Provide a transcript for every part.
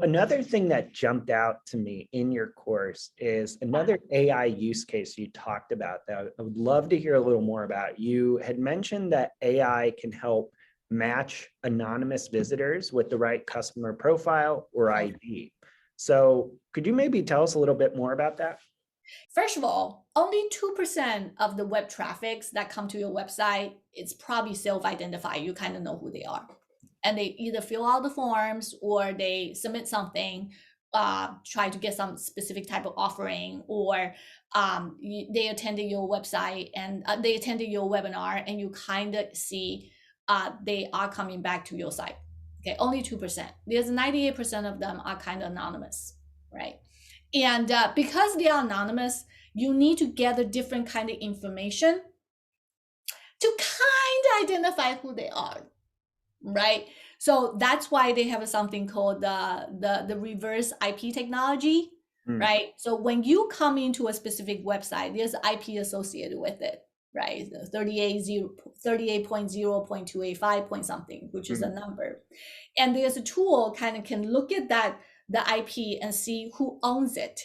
Another thing that jumped out to me in your course is another AI use case you talked about that I would love to hear a little more about. You had mentioned that AI can help match anonymous visitors with the right customer profile or ID. So could you maybe tell us a little bit more about that? First of all, only 2% of the web traffics that come to your website, it's probably self-identified. You kind of know who they are. And they either fill out the forms or they submit something, try to get some specific type of offering, or they attended your website and they attended your webinar, and you kind of see they are coming back to your site. Okay, only 2%. There's 98% of them are kind of anonymous, right? And because they are anonymous, you need to gather different kind of information to kind of identify who they are, right? So that's why they have something called the reverse IP technology, right? So when you come into a specific website, there's IP associated with it, right? 38.0.285 point something, which is a number. And there's a tool kind of can look at that, the IP, and see who owns it.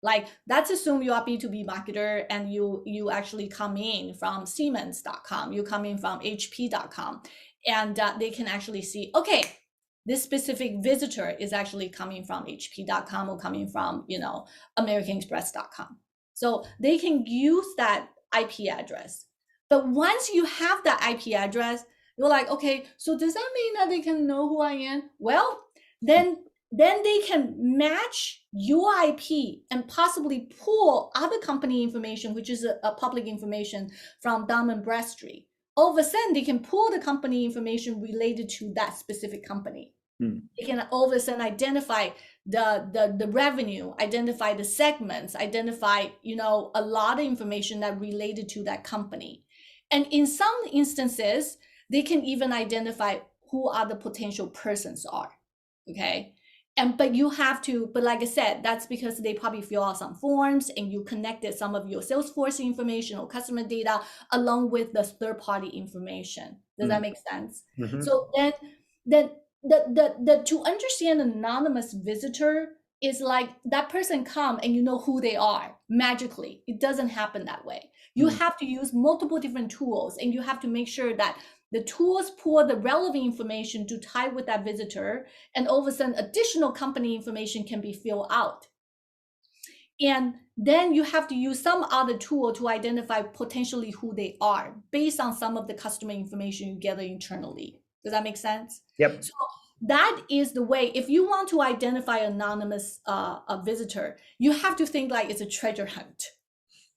Like, let's assume you are B2B marketer and you actually come in from Siemens.com, you come in from HP.com, and they can actually see, okay, this specific visitor is actually coming from HP.com or coming from, AmericanExpress.com. So they can use that IP address. But once you have that IP address, you're like, okay, so does that mean that they can know who I am? Well, then they can match your IP and possibly pull other company information, which is a public information from Dun & Bradstreet. All of a sudden, they can pull the company information related to that specific company. They can all of a sudden identify the revenue, identify the segments, identify, a lot of information that related to that company. And in some instances, they can even identify who are the potential persons are, okay? But like I said, that's because they probably fill out some forms and you connected some of your Salesforce information or customer data along with the third-party information. Does that make sense? So then the to understand an anonymous visitor is like that person come and you know who they are magically. It doesn't happen that way. You have to use multiple different tools, and you have to make sure that the tools pull the relevant information to tie with that visitor, and all of a sudden additional company information can be filled out. And then you have to use some other tool to identify potentially who they are based on some of the customer information you gather internally. Does that make sense? Yep. So that is the way. If you want to identify anonymous a visitor, you have to think like it's a treasure hunt.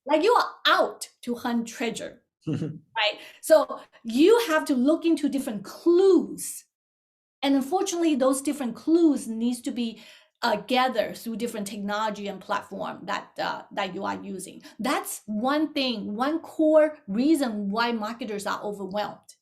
Like you are out to hunt treasure. Right? So you have to look into different clues. And unfortunately, those different clues needs to be gathered through different technology and platform that you are using. That's one thing, one core reason why marketers are overwhelmed.